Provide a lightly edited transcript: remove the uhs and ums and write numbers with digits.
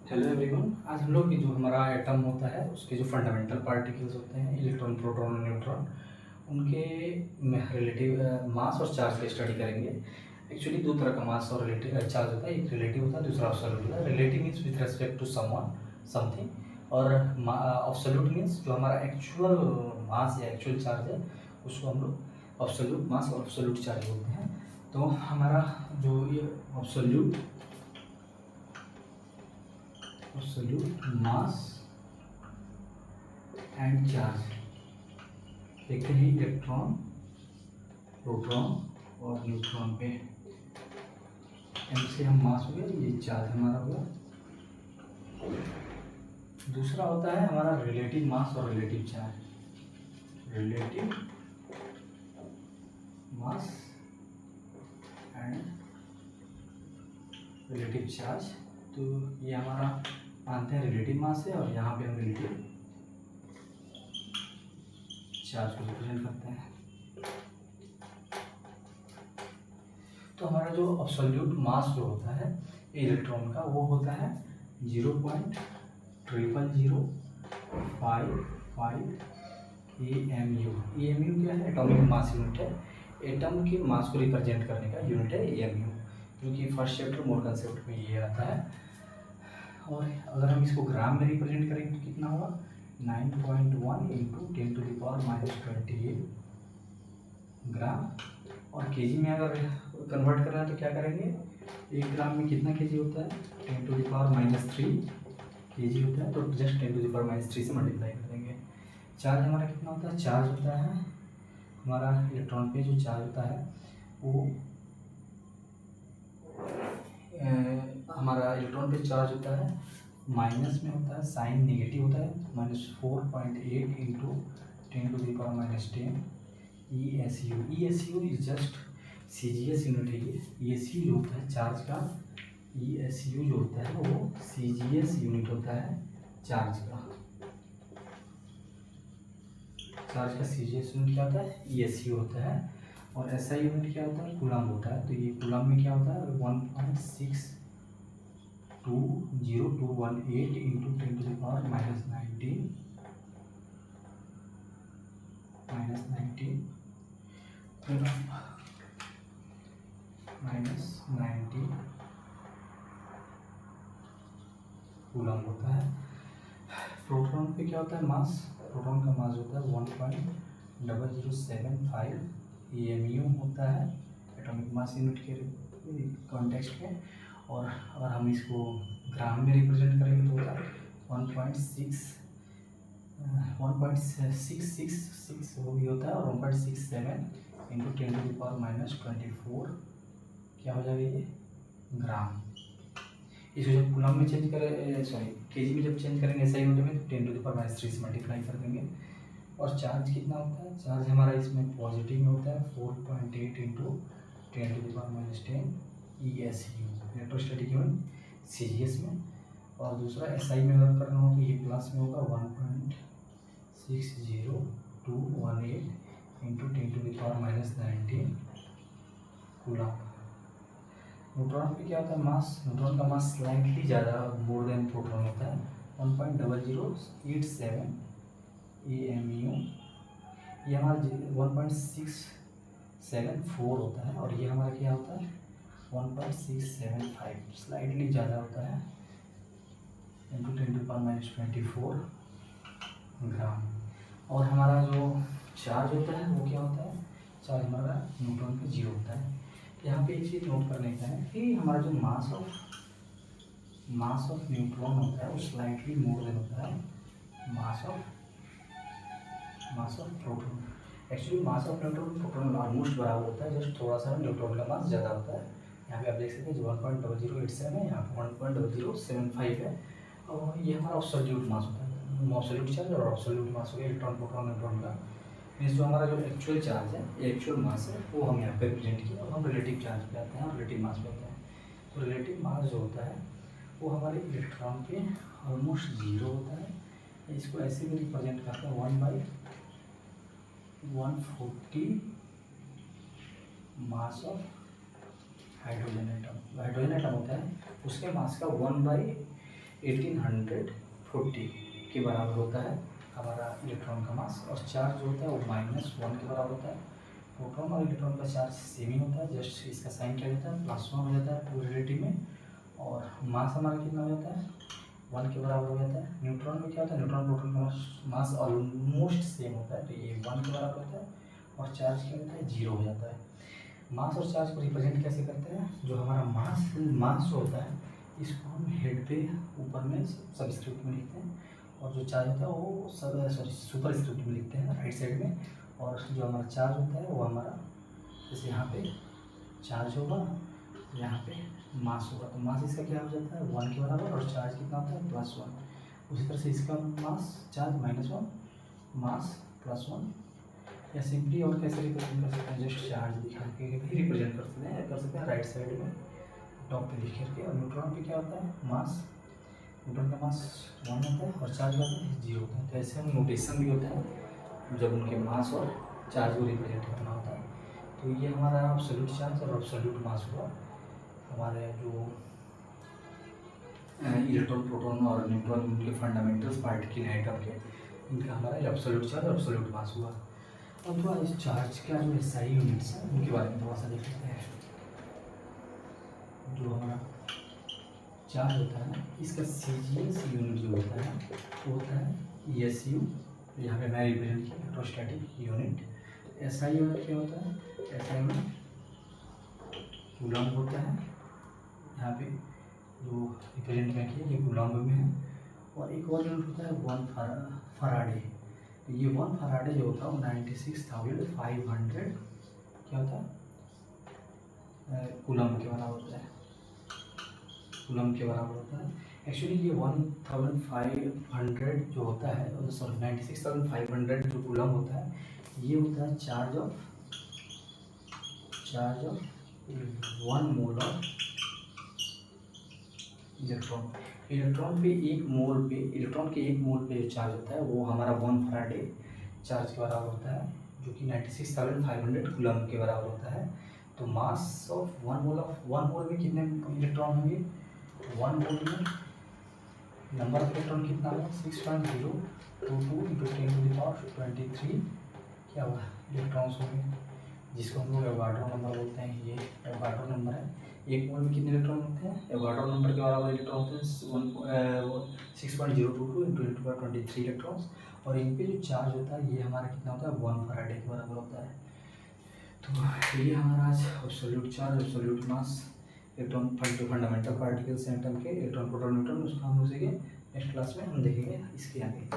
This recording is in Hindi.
Hello everyone. आज हम लोग जो हमारा एटम होता है उसके जो फंडामेंटल पार्टिकल्स होते हैं इलेक्ट्रॉन, प्रोटॉन और न्यूट्रॉन, उनके रिलेटिव मास और चार्ज की स्टडी करेंगे। एक्चुअली दो तरह का मास और रिलेटिव चार्ज होता है, एक रिलेटिव होता है, दूसरा अब्सोल्यूट होता है। Relative means with respect to someone something, और अब्सोल्यूट मीन्स जो हमारा एक्चुअल मास या एक्चुअल चार्ज है उसको हम लोग अब्सोल्यूट मास और अब्सोल्यूट चार्ज बोलते हैं। तो हमारा जो ये अब्सोल्यूट मास एंड चार्ज देखते हैं इलेक्ट्रॉन, प्रोटॉन और न्यूट्रॉन पे। एम से हम मास हो गया, ये चार्ज हमारा हुआ। दूसरा होता है हमारा रिलेटिव मास और relative charge. Relative mass and relative charge, तो ये हमारा मानते हैं रिलेटिव मास है और यहाँ पे हम रिलेटिव चार्ज को रिप्रेजेंट करते हैं। तो हमारा जो अब्सोल्यूट मास जो होता है इलेक्ट्रॉन का वो होता है 0.0005 AMU। AMU क्या है? एटॉमिक मास यूनिट है। एटम के मास को रिप्रेजेंट करने का यूनिट है AMU, जो कि फर्स्ट चैप्टर मोल कंसेप्ट में ये आता है। और अगर हम इसको ग्राम में रिप्रेजेंट करेंगे तो कितना होगा? 9.1 इंटू 10⁻28 ग्राम। और केजी में अगर कन्वर्ट करना है तो क्या करेंगे? 1 ग्राम में कितना केजी होता है? 10⁻³ केजी होता है, तो जस्ट 10⁻³ से मल्टीप्लाई कर देंगे। चार्ज हमारा कितना होता है? चार्ज होता है हमारा इलेक्ट्रॉन पे जो चार्ज होता है वो हमारा इलेक्ट्रॉन पे चार्ज होता है माइनस में होता है, साइन नेगेटिव होता है, -4.8 into 10⁻10 ESU। ESU is just CGS unit है। ये ESU जो होता है चार्ज का, ESU जो होता है वो CGS यूनिट होता है चार्ज का। चार्ज का CGS यूनिट क्या होता है? ESU होता है। और SI यूनिट क्या होता है? कूलम्ब होता है। तो ये कूलम्ब में क्या होता है? 1.62018 इंटू 10⁻−19 कूलम्ब होता है। प्रोटॉन पे क्या होता है मास? प्रोटॉन का मास होता है 1.0075 AMU होता है एटॉमिक मास यूनिट के कॉन्टेक्स्ट में। और अगर हम इसको ग्राम में रिप्रेजेंट करेंगे तो होता है 1.666 वो भी होता है, और 1.67 इंटू 10⁻24 क्या हो जाएगा ये? ग्राम। इसको जब कूलम में चेंज करें, सॉरी केजी में जब चेंज करेंगे SI यूनिट में, तो 10⁻³ से मल्टीप्लाई कर देंगे। और चार्ज कितना होता है? चार्ज हमारा इसमें पॉजिटिव में होता है 4.8 into 10⁻10 ESU electrostatic unit CGS में। और दूसरा SI में अगर करना हो तो ये प्लस में होगा 1.60218 इंटू 10⁻19 कूलम। न्यूट्रॉन पे क्या होता है मास? न्यूट्रॉन का मास स्लाइटली ज़्यादा मोर देन प्रोटॉन होता है, 1.0087 AMU। ये हमारा 1.674 होता है, और ये हमारा क्या होता है? 1.675, स्लाइटली ज़्यादा होता है, इंटू 10⁻24 ग्राम। और हमारा जो चार्ज होता है वो क्या होता है? चार्ज हमारा न्यूट्रॉन पे 0 होता है। यहाँ पे एक चीज़ नोट कर लेते हैं कि हमारा जो मास ऑफ न्यूट्रॉन होता है वो स्लाइटली मोर देन होता है mass of proton. Actually mass of neutron proton almost बराबर होता है, जस्ट थोड़ा सा न्यूट्रॉन का मास ज़्यादा होता है। यहाँ पे आप देख सकते हैं जो 1.0087 है, यहाँ पे 1.0075 है। और ये हमारा अब्सोल्यूट मास होता है, अब्सोल्यूट चार्ज और अब्सोल्यूट मास हो गया इलेक्ट्रॉन, प्रोटॉन, न्यूट्रॉन का। मीन्स जो हमारा जो एक्चुअल चार्ज है, एक्चुअल मास है, वो हम यहाँ पे रिप्रेजेंट किया, और हम रिलेटिव चार्ज पे आते हैं और रिलेटिव मास पे आते हैं। तो रिलेटिव मास जो होता है वो हमारे इलेक्ट्रॉन पे ऑलमोस्ट 0 होता है। इसको ऐसे भी रिप्रेजेंट करते हैं 1/140 mass of hydrogen atom. Hydrogen atom होता है उसके मास का 1/140 1840 के बराबर होता है हमारा इलेक्ट्रॉन का मास। और चार्ज जो होता है वो -1 के बराबर होता है। प्रोटॉन और इलेक्ट्रॉन का चार्ज सेम ही होता है, जस्ट इसका साइन क्या होता है +1 हो जाता है पोलैरिटी में। और मास हमारा कितना हो जाता है 1 के बराबर हो जाता है। न्यूट्रॉन में क्या होता है, न्यूट्रॉन प्रोटॉन का मास ऑलमोस्ट सेम होता है, तो ये 1 के बराबर होता है। और चार्ज क्या होता है 0 हो जाता है। मास और चार्ज को रिप्रेजेंट कैसे करते हैं, जो हमारा मास जो होता है इसको हम हेड पे ऊपर में सबस्क्रिप्ट में लिखते हैं, और जो चार्ज होता है वो सुपर स्क्रिप्ट में लिखते हैं राइट साइड में। और जो हमारा चार्ज होता है वो हमारा जैसे यहाँ पे चार्ज होगा, यहाँ पे मास होगा, तो मास इसका क्या हो जाता है 1 के बराबर, और चार्ज कितना होता है +1। उसी तरह से इसका मास चार्ज -1 मास +1। या सिंपली और कैसे रिप्रेजेंट कर सकते हैं, जस्ट चार्ज दिखा के भी रिप्रेजेंट कर सकते हैं राइट साइड में टॉप पे लिख करके। और न्यूट्रॉन पे क्या होता है मास, न्यूट्रॉन का मास 1 होता है और चार्ज होता है 0 होता है। तो ऐसे हम नोटेशन भी होता है जब उनके मास और चार्ज को रिप्रेजेंट करना होता है। तो ये हमारा एब्सोल्यूट चार्ज और एब्सोल्यूट मास हुआ हमारे जो इलेक्ट्रॉन प्रोटॉन और न्यूट्रॉन उनके फंडामेंटल्स पार्टिकल आइटम के, इनका हमारा एब्सोल्यूट चार्ज और एब्सोल्यूट मास हुआ। अब थोड़ा इस चार्ज का जो SI यूनिट्स हैं उनके बारे में थोड़ा सा देख लेते हैं। जो हमारा चार्ज होता है इसका CGS यूनिट जो होता है वो होता है ESU, यहाँ पे मैं रिप्रेजेंट किया इलेक्ट्रोस्टैटिक यूनिट। SI यूनिट क्या होता है, SI यूनिट कूलम्ब होता है, यहाँ पे जो रिप्रेजेंट मैं किया ये कूलम्ब में है। और एक और यूनिट होता है 1 फराडे। तो ये 1 फराडे जो होता है वो 96,500 क्या होता है कूलम्ब के बराबर होता है, कूलम्ब के बराबर होता है। एक्चुअली ये 1500 जो होता है, सॉरी 96,500 जो कूलम्ब होता है ये होता है charge of 1 mole of electron. Electron के एक मोल पे जो चार्ज होता है वो हमारा 1 फराडे चार्ज के बराबर होता है, जो कि 96,500 कूलम्ब के बराबर होता है। तो मास ऑफ 1 मोल में कितने इलेक्ट्रॉन होंगे, 1 मोल में नंबर ऑफ इलेक्ट्रॉन कितना होगा 6.022 × 10⁻23 क्या हुआ इलेक्ट्रॉन्स होंगे, जिसको हम लोग एवोगाड्रो नंबर बोलते हैं। ये एवोगाड्रो नंबर है। एक मोल में कितने इलेक्ट्रॉन होते हैं, एवोगाड्रो नंबर के बराबर इलेक्ट्रॉन होते हैं 6.022 × 10⁻23 इलेक्ट्रॉन्स। और इन पे जो चार्ज होता है ये हमारा कितना होता है 1 फराडे के बराबर होता है। तो ये हमारा आज एब्सोल्यूट चार्ज, एब्सोल्यूट मास, इलेक्ट्रॉन फंडामेंटल पार्टिकल्स एटम के इलेक्ट्रॉन प्रोटॉन न्यूट्रॉन, उसको हम उसी के नेक्स्ट क्लास में हम देखेंगे इसके आगे।